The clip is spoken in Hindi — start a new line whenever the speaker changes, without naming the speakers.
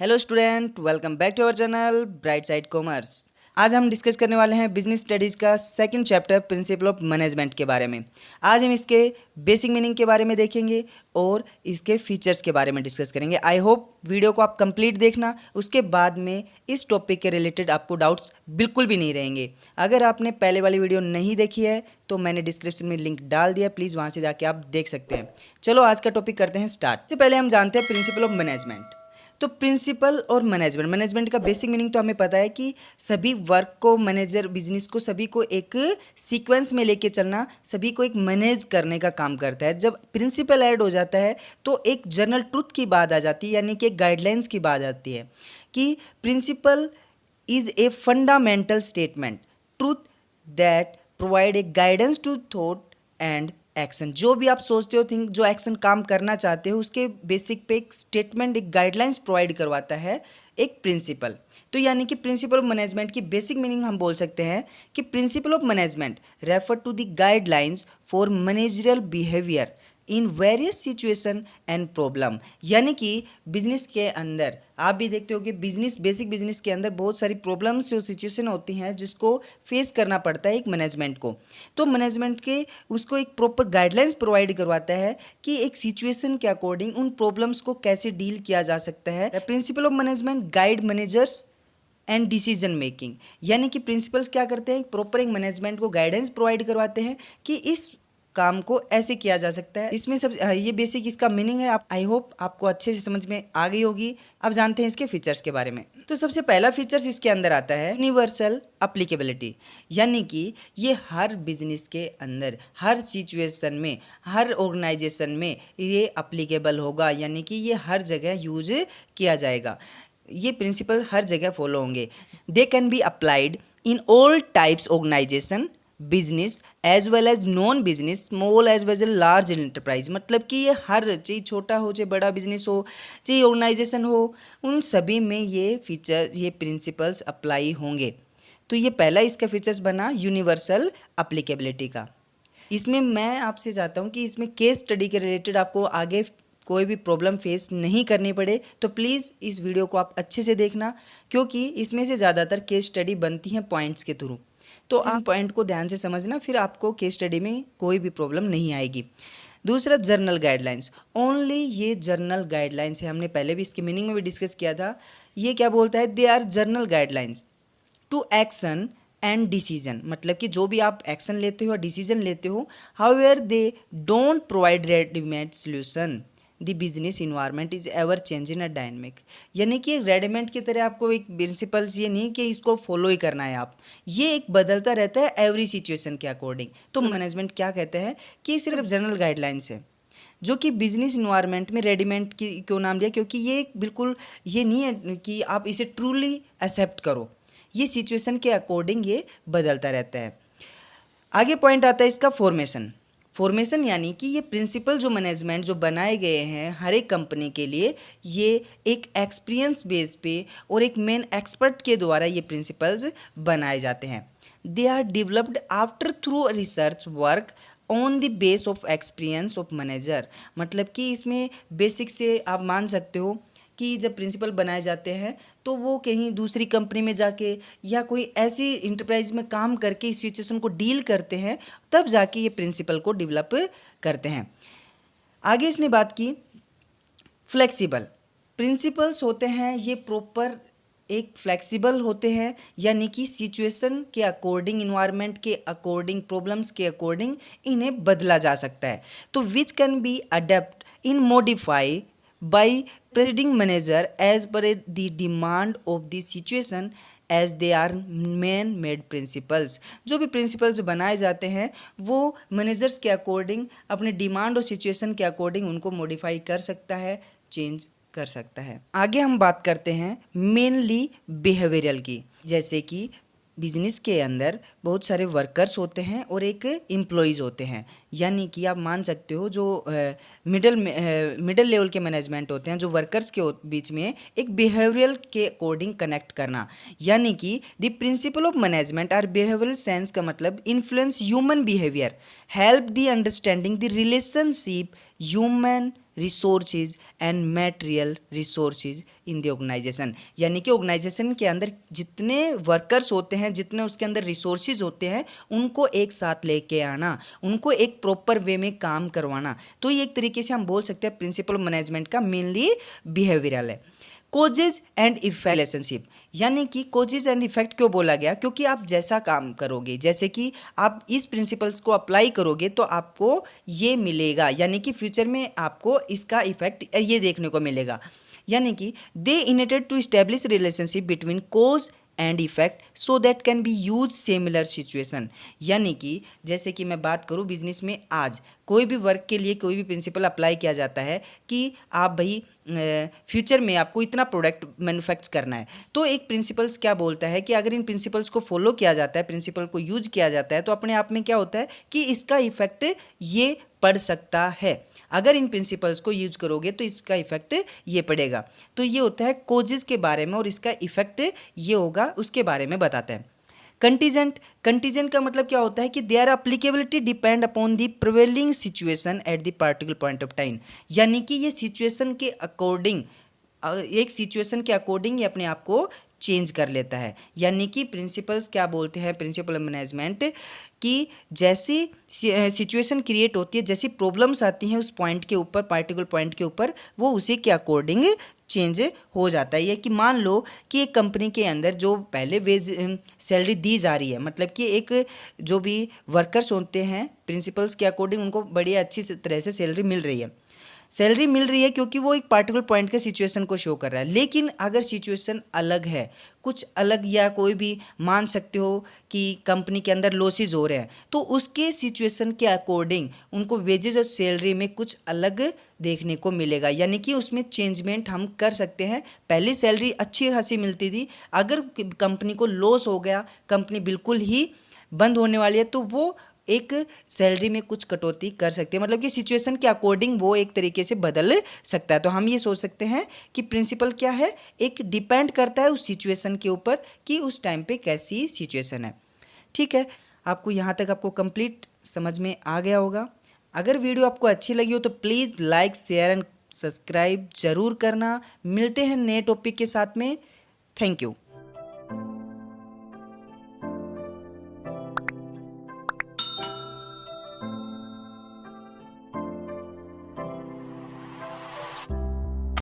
Hello student, welcome back to our channel bright side commerce. आज हम डिस्कस करने वाले हैं बिजनेस स्टडीज़ का second chapter principle of management के बारे में। आज हम इसके बेसिक मीनिंग के बारे में देखेंगे और इसके फीचर्स के बारे में डिस्कस करेंगे। आई होप वीडियो को आप कंप्लीट देखना, उसके बाद में इस टॉपिक के रिलेटेड आपको डाउट्स बिल्कुल भी नहीं रहेंगे। अगर आपने पहले वाली वीडियो नहीं देखी है तो मैंने डिस्क्रिप्शन में लिंक डाल दिया, प्लीज़ वहाँ से जाके आप देख सकते हैं। चलो आज का टॉपिक करते हैं स्टार्ट। सबसे पहले हम जानते हैं प्रिंसिपल ऑफ मैनेजमेंट। तो प्रिंसिपल और मैनेजमेंट का बेसिक मीनिंग तो हमें पता है कि सभी वर्क को मैनेजर बिजनेस को सभी को एक सीक्वेंस में लेके चलना, सभी को एक मैनेज करने का काम करता है। जब प्रिंसिपल ऐड हो जाता है तो एक जनरल ट्रूथ की बात आ जाती है, यानी कि एक गाइडलाइंस की बात आती है कि principle is a fundamental statement truth that provide a guidance to thought and action. जो भी आप सोचते हो, थिंक, जो एक्शन काम करना चाहते हो, उसके बेसिक पे एक स्टेटमेंट, एक गाइडलाइंस प्रोवाइड करवाता है एक प्रिंसिपल। तो यानी कि प्रिंसिपल ऑफ मैनेजमेंट की बेसिक मीनिंग हम बोल सकते हैं कि principle of management refer to the guidelines for managerial behaviour in various situation and problem. यानी कि बिजनेस के अंदर आप भी देखते हो कि बेसिक बिजनेस के अंदर बहुत सारी प्रॉब्लम्स और सिचुएशन होती हैं जिसको फेस करना पड़ता है एक मैनेजमेंट को। तो मैनेजमेंट के उसको एक प्रॉपर गाइडलाइंस प्रोवाइड करवाता है कि एक सिचुएशन के अकॉर्डिंग उन प्रॉब्लम्स को कैसे डील किया जा सकता है। Principal of management guide managers and decision making. यानी कि प्रिंसिपल्स क्या करते हैं, प्रॉपर एक मैनेजमेंट को गाइडेंस प्रोवाइड करवाते हैं कि इस काम को ऐसे किया जा सकता है। इसमें सब ये बेसिक इसका मीनिंग है। आप आई होप आपको अच्छे से समझ में आ गई होगी। अब जानते हैं इसके फीचर्स के बारे में। तो सबसे पहला फीचर्स इसके अंदर आता है यूनिवर्सल अप्लीकेबिलिटी। यानी कि ये हर बिजनेस के अंदर, हर सिचुएशन में, हर ऑर्गेनाइजेशन में ये अप्लीकेबल होगा, यानी कि ये हर जगह यूज किया जाएगा। ये प्रिंसिपल हर जगह फॉलो होंगे। They can be applied in all types organisation business as well as non business, small as well as large enterprise. मतलब कि ये हर, चाहे छोटा हो, चाहे बड़ा बिजनेस हो, चाहे ऑर्गेनाइजेशन हो, उन सभी में ये फीचर, ये प्रिंसिपल्स अप्लाई होंगे। तो ये पहला इसका फीचर्स बना यूनिवर्सल अप्लीकेबिलिटी का। इसमें मैं आपसे चाहता हूँ कि इसमें केस स्टडी के रिलेटेड आपको आगे कोई भी प्रॉब्लम फेस नहीं करनी पड़े, तो प्लीज़ इस वीडियो को आप अच्छे से देखना, क्योंकि इसमें से ज़्यादातर केस स्टडी बनती हैं पॉइंट्स के थ्रू। तो आप पॉइंट को ध्यान से समझना, फिर आपको केस स्टडी में कोई भी प्रॉब्लम नहीं आएगी। दूसरा, जर्नल गाइडलाइंस। ओनली ये जर्नल गाइडलाइंस है, हमने पहले भी इसके मीनिंग में भी डिस्कस किया था। ये क्या बोलता है, they are general guidelines to action and decision. मतलब कि जो भी आप एक्शन लेते हो, डिसीजन लेते हो, however they don't provide readymade solution. The business environment is ever changing and dynamic. यानी कि रेडीमेड की तरह आपको एक प्रिंसिपल्स ये नहीं कि इसको फॉलो ही करना है आप, ये एक बदलता रहता है एवरी सिचुएशन के अकॉर्डिंग। तो मैनेजमेंट क्या कहते हैं कि सिर्फ जनरल गाइडलाइंस है, जो कि बिजनेस इन्वायरमेंट में रेडीमेड की क्यों नाम दिया, क्योंकि ये बिल्कुल ये नहीं है कि आप इसे ट्रूली एक्सेप्ट करो, ये सिचुएशन के अकॉर्डिंग ये बदलता रहता है। आगे पॉइंट आता है इसका फॉर्मेशन। यानी कि ये प्रिंसिपल जो मैनेजमेंट जो बनाए गए हैं हर एक कंपनी के लिए, ये एक एक्सपीरियंस बेस पे और एक मेन एक्सपर्ट के द्वारा ये प्रिंसिपल्स बनाए जाते हैं। They are developed after through research work on the base of experience of manager. मतलब कि इसमें बेसिक से आप मान सकते हो कि जब प्रिंसिपल बनाए जाते हैं तो वो कहीं दूसरी कंपनी में जाके या कोई ऐसी इंटरप्राइज में काम करके इस सिचुएशन को डील करते हैं, तब जाके ये प्रिंसिपल को डेवलप करते हैं। आगे इसने बात की फ्लेक्सिबल प्रिंसिपल्स होते हैं, ये प्रॉपर एक फ्लेक्सिबल होते हैं, यानी कि सिचुएशन के अकॉर्डिंग, इन्वायरमेंट के अकॉर्डिंग, प्रॉब्लम्स के अकॉर्डिंग इन्हें बदला जा सकता है। तो which can be adapt in modify by presiding manager as per the demand of the situation as they are man made principles. जो भी प्रिंसिपल्स बनाए जाते हैं वो मैनेजर्स के अकॉर्डिंग, अपने डिमांड और सिचुएशन के अकॉर्डिंग उनको मॉडिफाई कर सकता है, चेंज कर सकता है। आगे हम बात करते हैं मेनली बिहेवियरल की। जैसे कि बिजनेस के अंदर बहुत सारे वर्कर्स होते हैं और एक एम्प्लॉयज़ होते हैं, यानी कि आप मान सकते हो जो मिडिल लेवल के मैनेजमेंट होते हैं, जो वर्कर्स के बीच में एक बिहेवियरल के अकॉर्डिंग कनेक्ट करना। यानी कि the principle of management are behavioural sense का मतलब influence human behaviour, help the understanding the relationship human resources and material resources in the organisation. यानी कि ऑर्गेनाइजेशन के अंदर जितने वर्कर्स होते हैं, जितने उसके अंदर रिसोर्सेज होते हैं, उनको एक साथ लेके आना, उनको एक प्रॉपर वे में काम करवाना। तो ये एक तरीके से हम बोल सकते हैं प्रिंसिपल मैनेजमेंट का मेनली बिहेवियरल है। कोजेज एंड इफेक्ट रिलेशनशिप, यानी कि कोजेज एंड इफेक्ट क्यों बोला गया, क्योंकि आप जैसा काम करोगे, जैसे कि आप इस प्रिंसिपल्स को अप्लाई करोगे तो आपको ये मिलेगा, यानी कि फ्यूचर में आपको इसका इफेक्ट ये देखने को मिलेगा। यानी कि they intended to establish relationship between cause and effect so that can be use similar situation. यानी कि जैसे कि मैं बात करूँ बिजनेस में, आज कोई भी वर्क के लिए कोई भी प्रिंसिपल अप्लाई किया जाता है कि आप भाई फ्यूचर में आपको इतना प्रोडक्ट मैन्युफैक्चर करना है, तो एक प्रिंसिपल्स क्या बोलता है कि अगर इन प्रिंसिपल्स को फॉलो किया जाता है, प्रिंसिपल को यूज किया जाता है, तो अपने आप में क्या होता है कि इसका इफेक्ट ये पड़ सकता है। अगर इन प्रिंसिपल्स को यूज करोगे तो इसका इफेक्ट ये पड़ेगा। तो ये होता है कोजेस के बारे में, और इसका इफेक्ट ये होगा उसके बारे में बताता है। कंटीजेंट, कंटीजेंट का मतलब क्या होता है कि their applicability depend upon the prevailing situation at the particular point of time. यानी कि ये सिचुएशन के अकॉर्डिंग, एक सिचुएशन के अकॉर्डिंग ये अपने आप को चेंज कर लेता है। यानी कि प्रिंसिपल्स क्या बोलते हैं प्रिंसिपल मैनेजमेंट, कि जैसी सिचुएशन क्रिएट होती है, जैसी प्रॉब्लम्स आती हैं उस पॉइंट के ऊपर, पार्टिकुलर पॉइंट के ऊपर, वो उसी के अकॉर्डिंग चेंज हो जाता है। ये कि मान लो कि एक कंपनी के अंदर जो पहले वेज सैलरी दी जा रही है, मतलब कि एक जो भी वर्कर्स होते हैं प्रिंसिपल्स के अकॉर्डिंग उनको बड़ी अच्छी तरह से सैलरी मिल रही है, सैलरी मिल रही है क्योंकि वो एक पार्टिकुलर पॉइंट के सिचुएशन को शो कर रहा है। लेकिन अगर सिचुएशन अलग है, कुछ अलग, या कोई भी मान सकते हो कि कंपनी के अंदर लॉसेस हो रहे हैं, तो उसके सिचुएशन के अकॉर्डिंग उनको वेजेस और सैलरी में कुछ अलग देखने को मिलेगा। यानी कि उसमें चेंजमेंट हम कर सकते हैं। पहले सैलरी अच्छी खासी मिलती थी, अगर कंपनी को लॉस हो गया, कंपनी बिल्कुल ही बंद होने वाली है, तो वो एक सैलरी में कुछ कटौती कर सकते हैं। मतलब कि सिचुएशन के अकॉर्डिंग वो एक तरीके से बदल सकता है। तो हम ये सोच सकते हैं कि प्रिंसिपल क्या है, एक डिपेंड करता है उस सिचुएशन के ऊपर कि उस टाइम पे कैसी सिचुएशन है। ठीक है, आपको यहाँ तक आपको कंप्लीट समझ में आ गया होगा। अगर वीडियो आपको अच्छी लगी हो तो please like, share and subscribe जरूर करना। मिलते हैं नए टॉपिक के साथ में। Thank you.